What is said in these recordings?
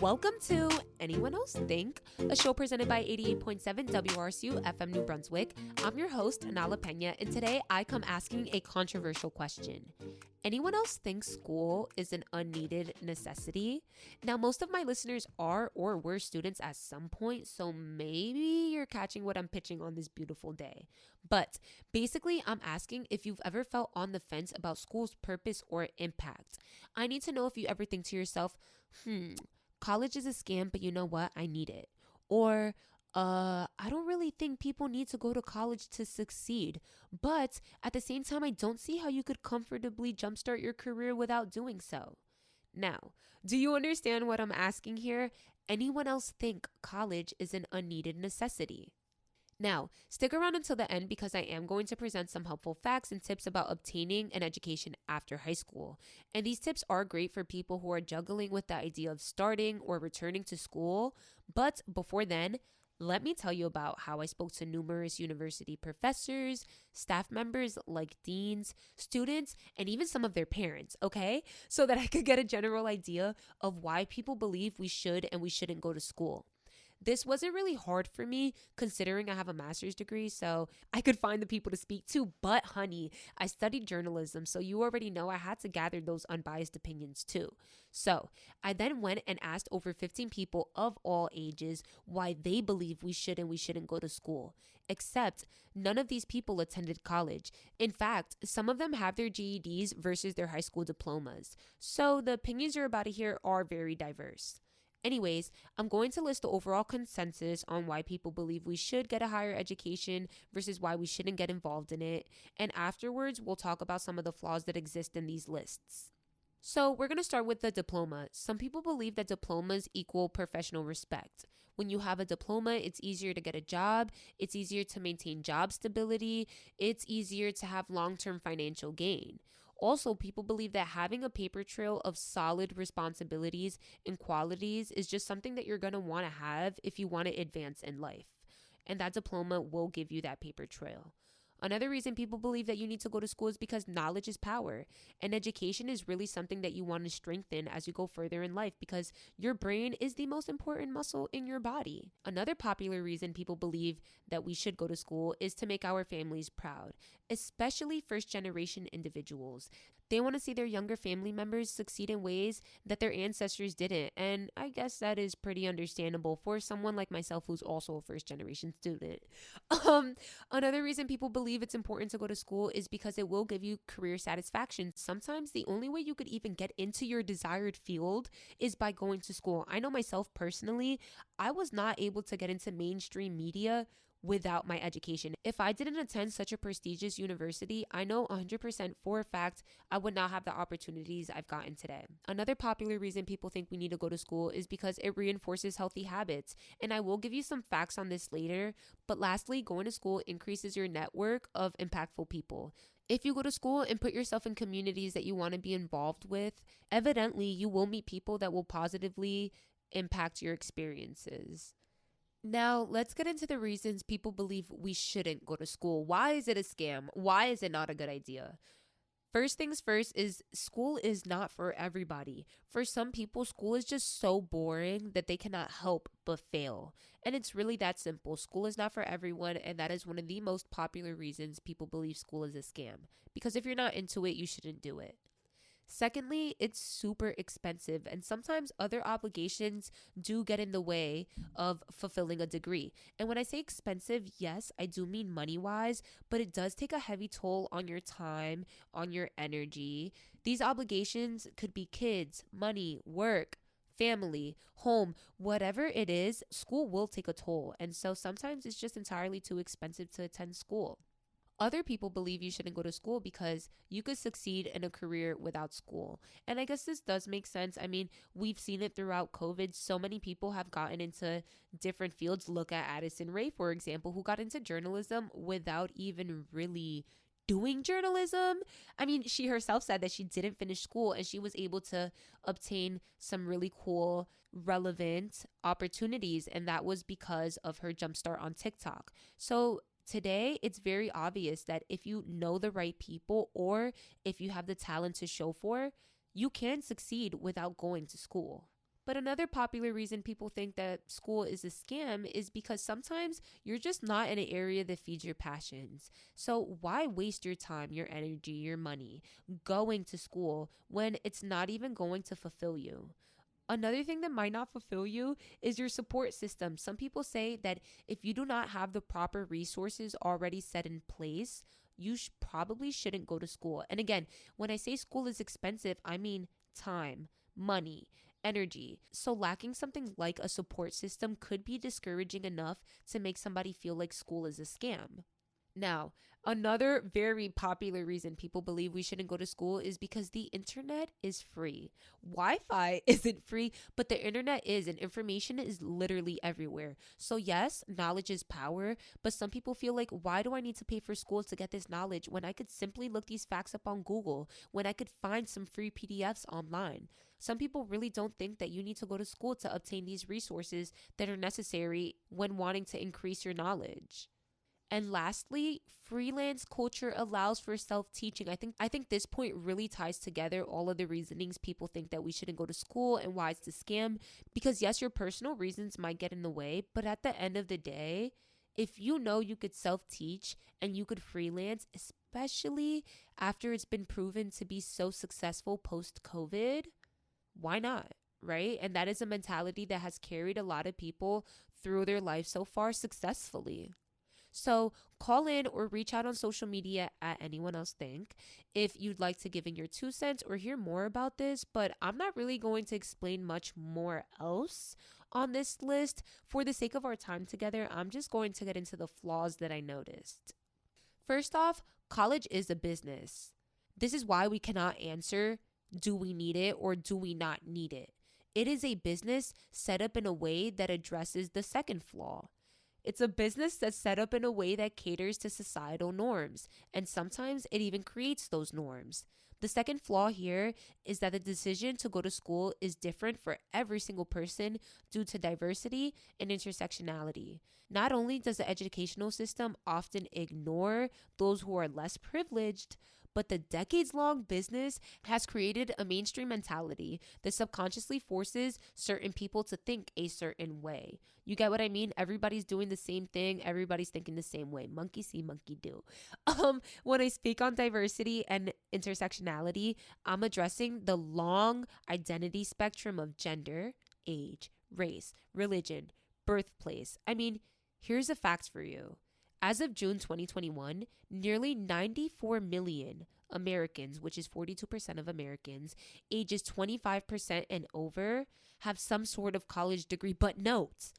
Welcome to Anyone Else Think, a show presented by 88.7 WRCU FM New Brunswick. I'm your host, Nala Pena, and today I come asking a controversial question. Anyone else think school is an unneeded necessity? Now, most of my listeners are or were students at some point, so maybe you're catching what I'm pitching on this beautiful day. But basically, I'm asking if you've ever felt on the fence about school's purpose or impact. I need to know if you ever think to yourself, college is a scam, but you know what? I need it. Or, I don't really think people need to go to college to succeed. But at the same time, I don't see how you could comfortably jumpstart your career without doing so. Now, do you understand what I'm asking here? Anyone else think college is an unneeded necessity? Now, stick around until the end because I am going to present some helpful facts and tips about obtaining an education after high school. And these tips are great for people who are juggling with the idea of starting or returning to school. But before then, let me tell you about how I spoke to numerous university professors, staff members like deans, students, and even some of their parents, okay? So that I could get a general idea of why people believe we should and we shouldn't go to school. This wasn't really hard for me considering I have a master's degree, so I could find the people to speak to. But honey, I studied journalism, so you already know I had to gather those unbiased opinions too. So I then went and asked over 15 people of all ages why they believe we should and we shouldn't go to school. Except none of these people attended college. In fact, some of them have their GEDs versus their high school diplomas. So the opinions you're about to hear are very diverse. Anyways, I'm going to list the overall consensus on why people believe we should get a higher education versus why we shouldn't get involved in it. And afterwards, we'll talk about some of the flaws that exist in these lists. So we're going to start with the diploma. Some people believe that diplomas equal professional respect. When you have a diploma, it's easier to get a job. It's easier to maintain job stability. It's easier to have long-term financial gain. Also, people believe that having a paper trail of solid responsibilities and qualities is just something that you're going to want to have if you want to advance in life. And that diploma will give you that paper trail. Another reason people believe that you need to go to school is because knowledge is power. And education is really something that you want to strengthen as you go further in life because your brain is the most important muscle in your body. Another popular reason people believe that we should go to school is to make our families proud, especially first generation individuals. They want to see their younger family members succeed in ways that their ancestors didn't. And I guess that is pretty understandable for someone like myself who's also a first generation student. Another reason people believe it's important to go to school is because it will give you career satisfaction. Sometimes the only way you could even get into your desired field is by going to school. I know myself personally, I was not able to get into mainstream media without my education. If I didn't attend such a prestigious university, I know 100% for a fact I would not have the opportunities I've gotten today. Another popular reason people think we need to go to school is because it reinforces healthy habits. And I will give you some facts on this later. But lastly, going to school increases your network of impactful people. If you go to school and put yourself in communities that you want to be involved with, evidently you will meet people that will positively impact your experiences. Now, let's get into the reasons people believe we shouldn't go to school. Why is it a scam? Why is it not a good idea? First things first is school is not for everybody. For some people, school is just so boring that they cannot help but fail. And it's really that simple. School is not for everyone, and that is one of the most popular reasons people believe school is a scam. Because if you're not into it, you shouldn't do it. Secondly, it's super expensive, and sometimes other obligations do get in the way of fulfilling a degree. And when I say expensive, yes, I do mean money-wise, but it does take a heavy toll on your time, on your energy. These obligations could be kids, money, work, family, home, whatever it is, school will take a toll. And so sometimes it's just entirely too expensive to attend school. Other people believe you shouldn't go to school because you could succeed in a career without school. And I guess this does make sense. I mean, we've seen it throughout COVID. So many people have gotten into different fields. Look at Addison Rae, for example, who got into journalism without even really doing journalism. I mean, she herself said that she didn't finish school and she was able to obtain some really cool, relevant opportunities. And that was because of her jumpstart on TikTok. So today, it's very obvious that if you know the right people or if you have the talent to show for, you can succeed without going to school. But another popular reason people think that school is a scam is because sometimes you're just not in an area that feeds your passions. So why waste your time, your energy, your money going to school when it's not even going to fulfill you? Another thing that might not fulfill you is your support system. Some people say that if you do not have the proper resources already set in place, you probably shouldn't go to school. And again, when I say school is expensive, I mean time, money, energy. So lacking something like a support system could be discouraging enough to make somebody feel like school is a scam. Now, another very popular reason people believe we shouldn't go to school is because the internet is free. Wi Fi isn't free, but the internet is, and information is literally everywhere. So, yes, knowledge is power, but some people feel like, why do I need to pay for school to get this knowledge when I could simply look these facts up on Google, when I could find some free PDFs online? Some people really don't think that you need to go to school to obtain these resources that are necessary when wanting to increase your knowledge. And lastly, freelance culture allows for self-teaching. I think this point really ties together all of the reasonings people think that we shouldn't go to school and why it's a scam. Because yes, your personal reasons might get in the way, but at the end of the day, if you know you could self-teach and you could freelance, especially after it's been proven to be so successful post-COVID, why not? Right? And that is a mentality that has carried a lot of people through their life so far successfully. So call in or reach out on social media at Anyone Else Think if you'd like to give in your 2 cents or hear more about this. But I'm not really going to explain much more else on this list. For the sake of our time together, I'm just going to get into the flaws that I noticed. First off, college is a business. This is why we cannot answer, do we need it or do we not need it? It is a business set up in a way that addresses the second flaw. It's a business that's set up in a way that caters to societal norms, and sometimes it even creates those norms. The second flaw here is that the decision to go to school is different for every single person due to diversity and intersectionality. Not only does the educational system often ignore those who are less privileged, but the decades-long business has created a mainstream mentality that subconsciously forces certain people to think a certain way. You get what I mean? Everybody's doing the same thing. Everybody's thinking the same way. Monkey see, monkey do. When I speak on diversity and intersectionality, I'm addressing the long identity spectrum of gender, age, race, religion, birthplace. I mean, here's a fact for you. As of June 2021, nearly 94 million Americans, which is 42% of Americans, ages 25% and over, have some sort of college degree. But note,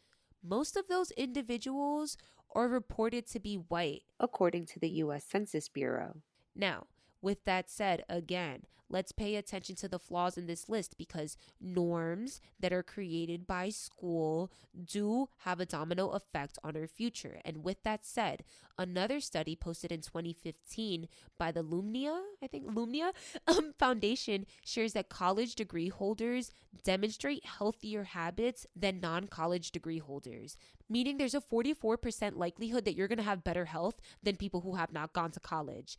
most of those individuals are reported to be white, according to the U.S. Census Bureau. Now, with that said, again, let's pay attention to the flaws in this list because norms that are created by school do have a domino effect on our future. And with that said, another study posted in 2015 by the Lumnia Foundation shares that college degree holders demonstrate healthier habits than non-college degree holders, meaning there's a 44% likelihood that you're going to have better health than people who have not gone to college.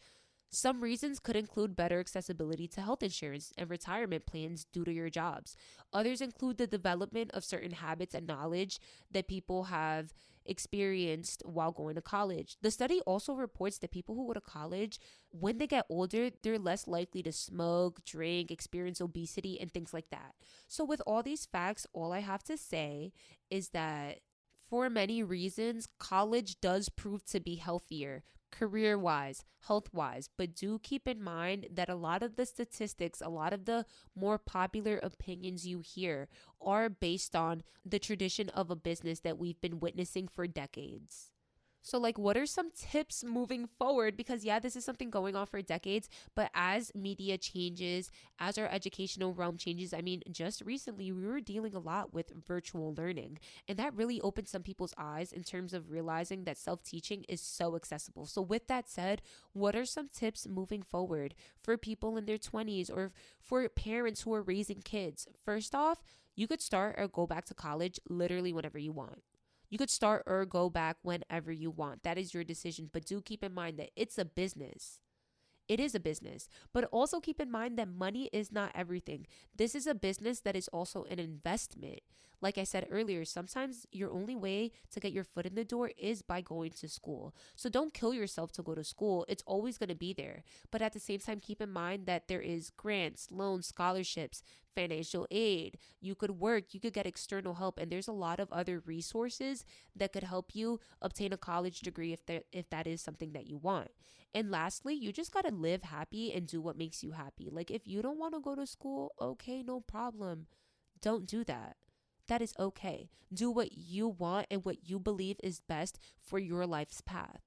Some reasons could include better accessibility to health insurance and retirement plans due to your jobs. Others include the development of certain habits and knowledge that people have experienced while going to college. The study also reports that people who go to college, when they get older, they're less likely to smoke, drink, experience obesity, and things like that. So with all these facts, all I have to say is that for many reasons, college does prove to be healthier, career-wise, health-wise, but do keep in mind that a lot of the statistics, a lot of the more popular opinions you hear are based on the tradition of a business that we've been witnessing for decades. So what are some tips moving forward? Because yeah, this is something going on for decades, but as media changes, as our educational realm changes, I mean, just recently we were dealing a lot with virtual learning, and that really opened some people's eyes in terms of realizing that self-teaching is so accessible. So with that said, what are some tips moving forward for people in their 20s or for parents who are raising kids? First off, you could start or go back to college literally whenever you want. You could start or go back whenever you want. That is your decision. But do keep in mind that it's a business. It is a business, but also keep in mind that money is not everything. This is a business that is also an investment. Like I said earlier, sometimes your only way to get your foot in the door is by going to school. So don't kill yourself to go to school. It's always going to be there. But at the same time, keep in mind that there is grants, loans, scholarships, financial aid. You could work, you could get external help, and there's a lot of other resources that could help you obtain a college degree if that is something that you want. And lastly, you just got to live happy and do what makes you happy. Like if you don't want to go to school, okay, no problem. Don't do that. That is okay. Do what you want and what you believe is best for your life's path.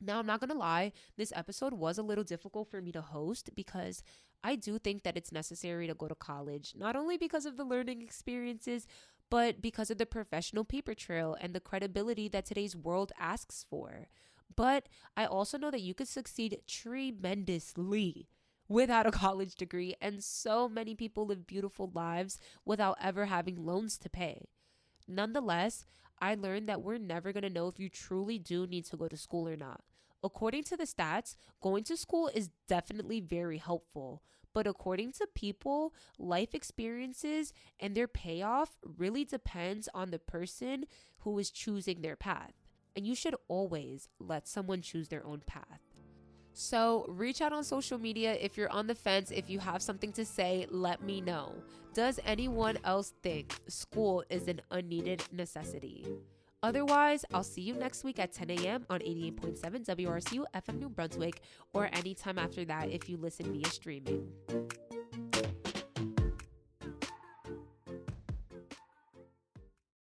Now, I'm not going to lie, this episode was a little difficult for me to host because I do think that it's necessary to go to college, not only because of the learning experiences, but because of the professional paper trail and the credibility that today's world asks for. But I also know that you could succeed tremendously without a college degree, and so many people live beautiful lives without ever having loans to pay. Nonetheless, I learned that we're never going to know if you truly do need to go to school or not. According to the stats, going to school is definitely very helpful. But according to people, life experiences and their payoff really depends on the person who is choosing their path. And you should always let someone choose their own path. So reach out on social media if you're on the fence. If you have something to say, let me know. Does anyone else think school is an unneeded necessity? Otherwise, I'll see you next week at 10 a.m. on 88.7 WRCU FM New Brunswick, or anytime after that if you listen via streaming.